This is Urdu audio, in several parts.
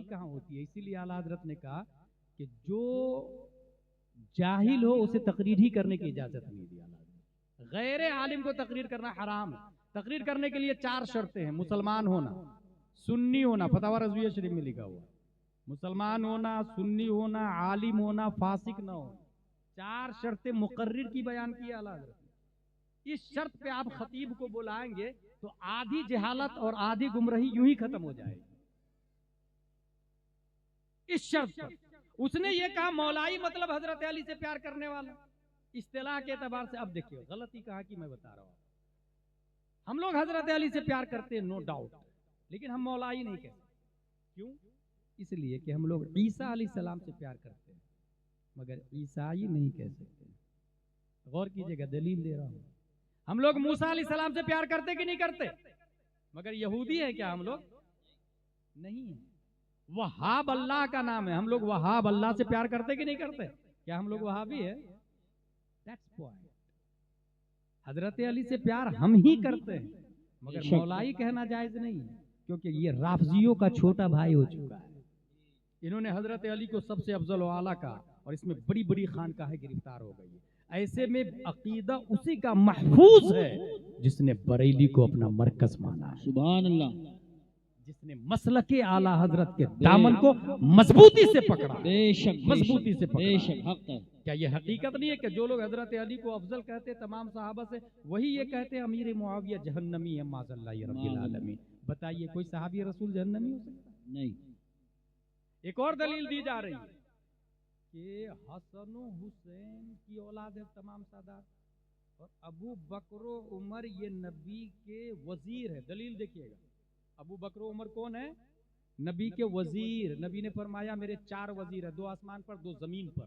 کہاں ہوتی ہے. اسی لیے اعلیٰ حضرت نے کہا کہ جو جاہل ہو اسے تقریر ہی کرنے کی اجازت نہیں دی. غیر عالم کو تقریر کرنا حرام ہے. تقریر کرنے کے لیے 4 شرطیں ہیں. مسلمان ہونا، سنی ہونا، فتاوی رضویہ شریف میں لکھا ہوا، مسلمان ہونا، سنی ہونا، عالم ہونا، فاسق نہ ہونا. 4 شرطیں مقرر کی بیان کی اعلیٰ حضرت نے. اس شرط پہ آپ خطیب کو بلائیں گے تو آدھی جہالت اور آدھی گمراہی یوں ہی ختم ہو جائے گی. اس شرط پر اس نے یہ کہا مولائی مطلب حضرت علی سے پیار کرنے والا. اصطلاح کے اعتبار سے اب دیکھیے غلطی کہا کہ میں بتا رہا ہوں. ہم لوگ حضرت علی سے پیار کرتے ہیں نو ڈاؤٹ، لیکن ہم مولائی نہیں کہتے. کیوں؟ اس لیے کہ ہم لوگ عیسیٰ علیہ السلام سے پیار کرتے ہیں مگر عیسائی نہیں کہہ سکتے. غور کیجئے گا، دلیل دے رہا ہوں. ہم لوگ موسیٰ علیہ السلام سے پیار کرتے کہ نہیں کرتے؟ مگر یہودی ہے کیا ہم لوگ؟ نہیں ہے. وہاب اللہ کا نام ہے. ہم لوگ وہاب اللہ سے پیار کرتے کہ نہیں کرتے؟ کیا ہم لوگ وہابی ہے؟ That's point. حضرت علی سے پیار ہم ہی کرتے ہیں مگر مولائی کہنا جائز نہیں ہے، کیونکہ یہ رافضیوں کا چھوٹا بھائی ہو چکا ہے. انہوں نے حضرت علی کو سب سے افضل و اعلیٰ کہا اور اس میں بڑی بڑی خانقاہیں گرفتار ہو گئی. ایسے میں عقیدہ اسی کا محفوظ ہے جس نے بریلی کو اپنا مرکز مانا ہے. سبحان اللہ. جس نے مسلک اعلیٰ حضرت کے دامن کو مضبوطی سے پکڑا. بے شک مضبوطی سے پکڑا. بے شک حق ہے. کیا یہ حقیقت نہیں ہے کہ جو لوگ حضرت علی کو افضل کہتے تمام صحابہ سے، وہی یہ کہتے امیر معاویہ جہنمی ہے معاذ اللہ رب العالمین؟ بتائیے کوئی صحابی رسول جہنمی ہو سکتا؟ نہیں. ایک اور دلیل دی جا رہی ہے کہ حسن و حسین کی اولاد ہے تمام سادات، اور ابو بکر و عمر یہ نبی کے وزیر ہے. دلیل دیکھیے گا. ابو بکر و عمر کون ہے؟ نبی کے وزیر. نبی نے فرمایا میرے 4 وزیر ہیں، 2 آسمان پر 2 زمین پر.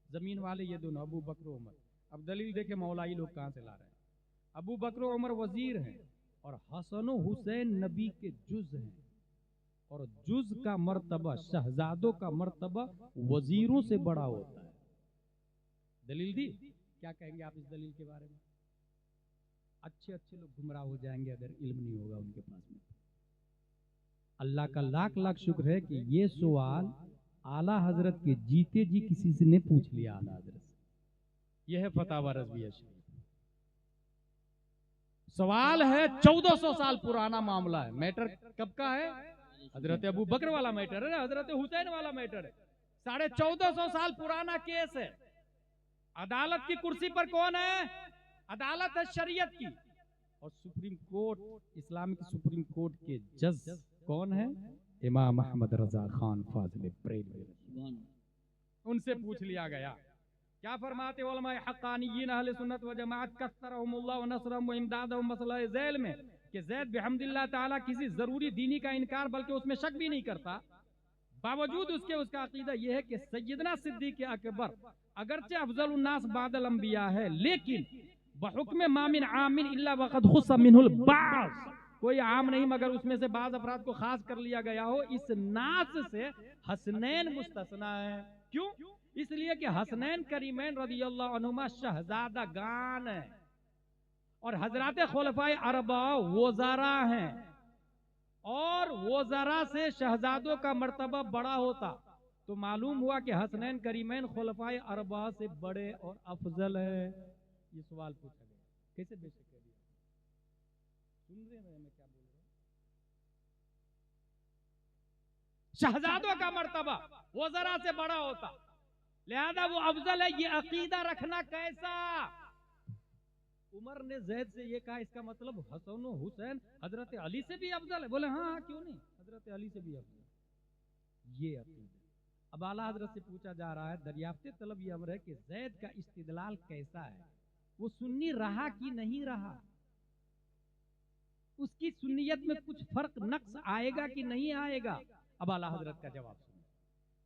زمین والے یہ دونوں ابو بکر و عمر. اب دلیل دیکھیں مولائی لوگ کہاں سے لا رہے ہیں. ابو بکر و عمر وزیر ہیں اور حسن و حسین نبی کے جز ہیں، اور جز کا مرتبہ، شہزادوں کا مرتبہ وزیروں سے بڑا ہوتا ہے. دلیل دی. کیا کہیں گے آپ اس دلیل کے بارے میں؟ اچھے لوگ گمراہ ہو جائیں گے اگر علم نہیں ہوگا ان کے پاس میں. اللہ کا لاکھ لاکھ شکر ہے کہ یہ سوال اعلیٰ حضرت کے جیتے جی کسی سے نے پوچھ لیا اعلیٰ حضرت سے. یہ ہے فتاوی رضویہ شریف. سوال ہے 1400 سال پرانا معاملہ ہے. میٹر کب کا ہے؟ حضرت ابو بکر والا میٹر ہے نا، حضرت حسین والا میٹر ہے. 1450 سال پرانا کیس ہے. عدالت کی کرسی پر کون ہے؟ عدالت ہے شریعت کی. اور supreme court, Islamic supreme court کے جج کون ہے؟ امام احمد رضا خان فاضل بریلوی. ان سے پوچھ لیا گیا کیا فرماتے علماء حقانیین اہل سنت و جماعت کثرہم اللہ و نصرہم و امدادہم مسئلہ ذیل میں کہ زید بحمد اللہ تعالیٰ کسی ضروری دینی کا انکار بلکہ اس میں شک بھی نہیں کرتا. باوجود اس کے اس کا عقیدہ یہ ہے کہ سیدنا صدیق اکبر اگرچہ افضل الناس بعد الانبیاء ہے، لیکن بحکم ما من عام الا وقد خص منہ البعض، کوئی عام نہیں مگر اس میں سے بعض افراد کو خاص کر لیا گیا ہو. اس ناس سے حسنین مستثنا ہے. کیوں؟ اس لیے کہ حسنین کریمین رضی اللہ عنہما شہزادہ گان ہیں اور حضرات خلفائے اربعہ وزراء ہیں، اور وزراء سے شہزادوں کا مرتبہ بڑا ہوتا. تو معلوم ہوا کہ حسنین کریمین خلفائے اربعہ سے بڑے اور افضل ہے. یہ سوال پوچھا گیا. کیسے بے شک کہہ دیا؟ سن رہے ہیں میں کیا بول رہا ہوں؟ شہزادوں کا مرتبہ وزراء سے بڑا ہوتا، لہذا وہ افضل ہے. یہ عقیدہ رکھنا کیسا؟ عمر نے زید سے یہ کہا اس کا مطلب حسن و حسین حضرت علی سے بھی افضل ہے. بولے ہاں کیوں نہیں، حضرت علی سے بھی افضل. یہ عقیدہ. اب اعلیٰ حضرت سے پوچھا جا رہا ہے، دریافت طلب یہ امر ہے کہ زید کا استدلال کیسا ہے؟ وہ سنی رہا کہ نہیں رہا؟ اس کی سنیت میں کچھ فرق نقص آئے گا کہ نہیں آئے گا؟ اب اعلیٰ حضرت کا جواب سنیں.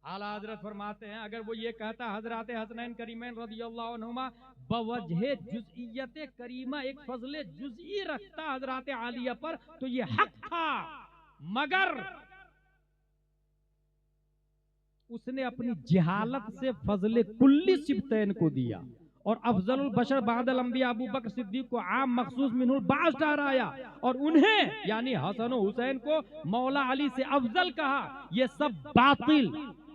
اعلیٰ حضرت فرماتے ہیں اگر وہ یہ کہتا حضرات حسنین کریمین رضی اللہ عنہما بوجہ جزئیت کریمہ ایک فضل جزئی رکھتا حضرات عالیہ پر تو یہ حق تھا، مگر اس نے اپنی جہالت سے فضل کلی سبتین کو دیا اور افضل البشر بعد الانبیاء ابو بکر صدیق کو عام مخصوص منہ البعض ٹھہرایا اور انہیں یعنی حسن و حسین کو مولا علی سے افضل کہا. یہ سب باطل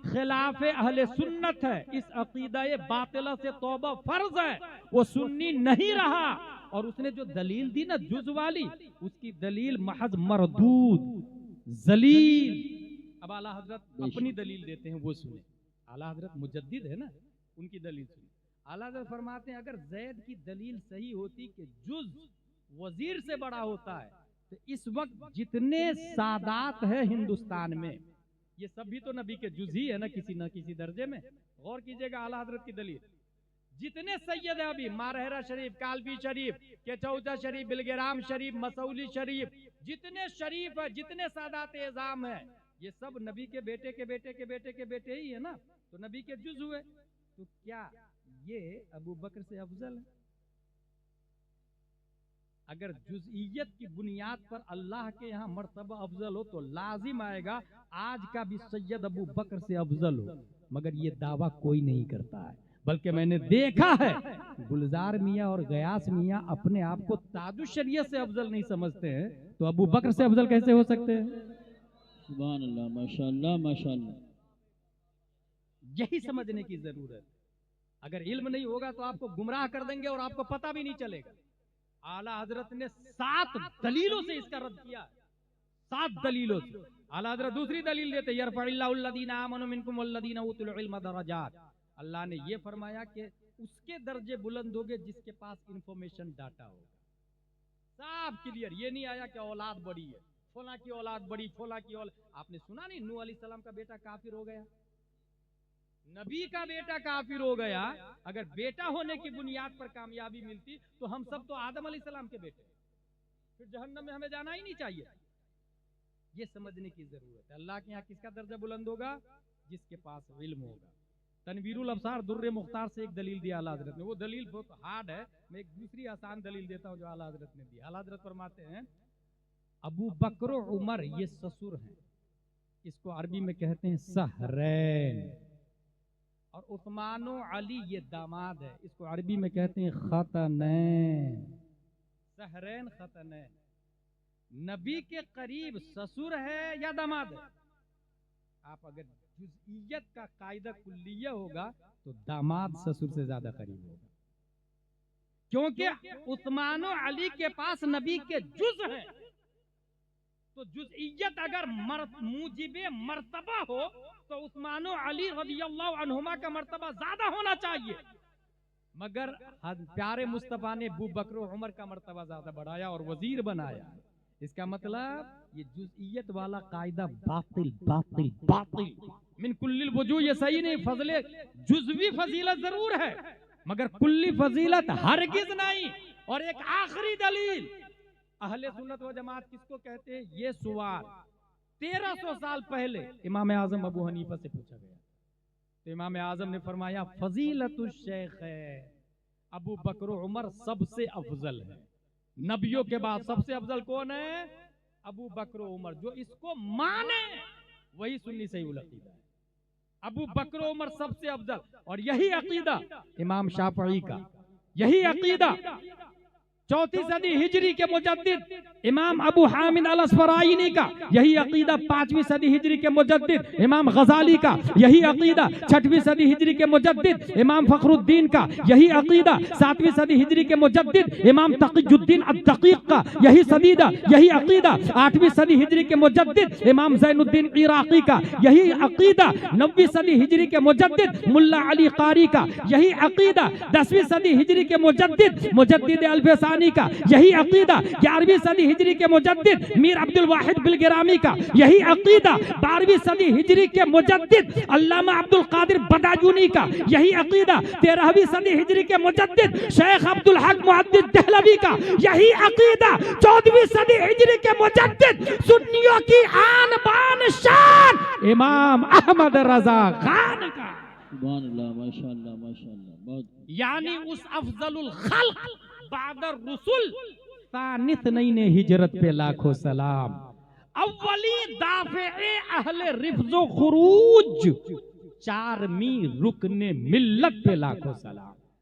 خلاف اہل سنت ہے. اس عقیدہ باطلہ سے توبہ فرض ہے. وہ سنی نہیں رہا. اور اس نے جو دلیل دی نا جز والی, اس کی دلیل محض مردود ذلیل. اب اعلیٰ حضرت اپنی دلیل دیتے ہیں, وہ سنیں. اعلیٰ حضرت مجدد ہے نا, ان کی دلیل سنیں. اعلیٰ حضرت فرماتے ہیں اگر زید کی دلیل صحیح ہوتی کہ جز وزیر سے بڑا ہوتا ہے, تو اس وقت جتنے سادات ہیں ہندوستان میں, یہ سب بھی تو نبی کے جز ہی ہے نا کسی درجے میں. غور کیجئے گا اعلیٰ حضرت کی دلیل. جتنے سید ہیں ابھی, مارہرہ شریف, کالبی شریف, کیچوچا شریف, بلگرام شریف, مسولی شریف, جتنے شریف ہیں, جتنے سادات اعظام ہیں, یہ سب نبی کے بیٹے کے بیٹے کے بیٹے کے بیٹے ہی ہے نا, تو نبی کے جز ہوئے. تو کیا یہ ابو بکر سے افضل ہے؟ اگر جزئیت کی بنیاد پر اللہ کے یہاں مرتبہ افضل ہو تو لازم آئے گا آج کا بھی سید ابو بکر سے افضل ہو. مگر یہ دعویٰ کوئی نہیں کرتا ہے, بلکہ میں نے دیکھا ہے گلزار میاں اور غیاث میاں اپنے آپ کو تاج الشریعت سے افضل نہیں سمجھتے ہیں, تو ابو بکر سے افضل کیسے ہو سکتے ہیں؟ سبحان اللہ, ماشاءاللہ ماشاءاللہ. یہی سمجھنے کی ضرورت. اگر علم نہیں ہوگا تو آپ کو گمراہ کر دیں گے اور آپ کو پتہ بھی نہیں چلے گا. اعلیٰ حضرت نے 7 دلیلوں سے اس کا رد کیا, 7 دلیلوں سے. اعلیٰ حضرت دوسری دلیل دیتے, یرفع اللہ الذین آمنوا منکم والذین اوتوا العلم درجات. اللہ نے یہ فرمایا کہ اس کے درجے بلند ہوگے جس کے پاس انفارمیشن ڈاٹا ہوگا. صاف کلیئر. یہ نہیں آیا کہ اولاد بڑی ہے, فلاں کی اولاد بڑی, فلاں کی اولاد. آپ نے سنا نہیں نوح علیہ السلام کا بیٹا کافر ہو گیا, نبی کا بیٹا کافر ہو گیا. اگر بیٹا ہونے کی بنیاد پر کامیابی ملتی تو ہم سب تو آدم علیہ السلام کے بیٹے, پھر جہنم میں ہمیں جانا ہی نہیں چاہیے. یہ سمجھنے کی ضرورت ہے. اللہ کے یہاں کس کا درجہ بلند ہوگا؟ جس کے پاس علم ہوگا. تنویر الابصار در مختار سے ایک دلیل دیا اعلیٰ حضرت نے. وہ دلیل بہت ہارڈ ہے, میں ایک دوسری آسان دلیل دیتا ہوں جو اعلیٰ حضرت نے دی. اعلیٰ حضرت فرماتے ہیں ابو بکر و عمر یہ سسر ہیں, اس کو عربی میں کہتے ہیں سہرین. اور عثمان و علی یہ داماد ہے, اس کو عربی میں کہتے ہیں خطنین. سہرین خطنین. نبی کے قریب سسر ہے یا داماد ہے؟ آپ اگر جزئیت کا قاعدہ کلیہ ہوگا تو داماد سسر سے زیادہ قریب ہوگا, کیونکہ عثمان و علی کے پاس نبی کے جز ہیں. تو جزئیت اگر موجب مرتبہ ہو تو عثمان و علی رضی اللہ عنہما کا مرتبہ زیادہ ہونا چاہیے. مگر پیارے مصطفیٰ نے ابو بکر و عمر کا مرتبہ زیادہ بڑھایا اور وزیر بنایا. اس کا مطلب یہ جزئیت والا قاعدہ باطل باطل باطل من کل الوجوہ. یہ صحیح نہیں. فضل جزوی فضیلت ضرور ہے مگر کلی فضیلت ہرگز نہیں. اور ایک آخری دلیل, اہل سنت و جماعت کس کو کہتے ہیں؟ یہ سوال 1300 سال پہلے امام اعظم ابو حنیفہ سے پوچھا گیا, تو امام اعظم نے فرمایا فضیلت الشیخ ہے, ابو بکر و عمر سب سے افضل ہے. نبیوں کے بعد سب سے افضل کون ہے؟ ابو بکر و عمر. جو اس کو مانے وہی سنی صحیح العقیدہ ہے. ابو بکر و عمر سب سے افضل. اور یہی عقیدہ امام شافعی کا, یہی عقیدہ 4 صدی ہجری کے مجدد امام ابو حامد الاصفرائینی کا, یہی عقیدہ 5ویں صدی ہجری کے مجدد امام غزالی کا, یہی عقیدہ 6ویں صدی ہجری کے مجدد امام فخر الدین کا, یہی عقیدہ 7ویں صدی ہجری کے مجدد امام تقی الدین الدقیق کا, یہی عقیدہ 8ویں صدی ہجری کے مجدد امام زین الدین عراقی کا, یہی عقیدہ 9ویں صدی ہجری کے مجدد ملا علی قاری کا, یہی عقیدہ 10ویں صدی ہجری کے مجدد الفسانی کا, یہی عقیدہ 11ویں صدی ہجری کے مجدد میر عبد الواحد بلگرامی کا, یہی عقیدہ 12ویں صدی ہجری کے مجدد علامہ عبد القادر بدایونی کا, یہی عقیدہ 13ویں صدی ہجری کے مجدد شیخ عبد الحق محدث دہلوی کا, یہی عقیدہ 14ویں صدی ہجری کے مجدد سنیوں کی آن بان شان امام احمد رضا خان کا. سبحان اللہ, ماشاءاللہ ماشاءاللہ. یعنی اس افضل الخلق بعد الرسل ثانث نئی نے ہجرت پہ لاکھوں سلام, اولی دافع اہل رفض و خروج 4ویں رکن ملت پہ لاکھوں سلام.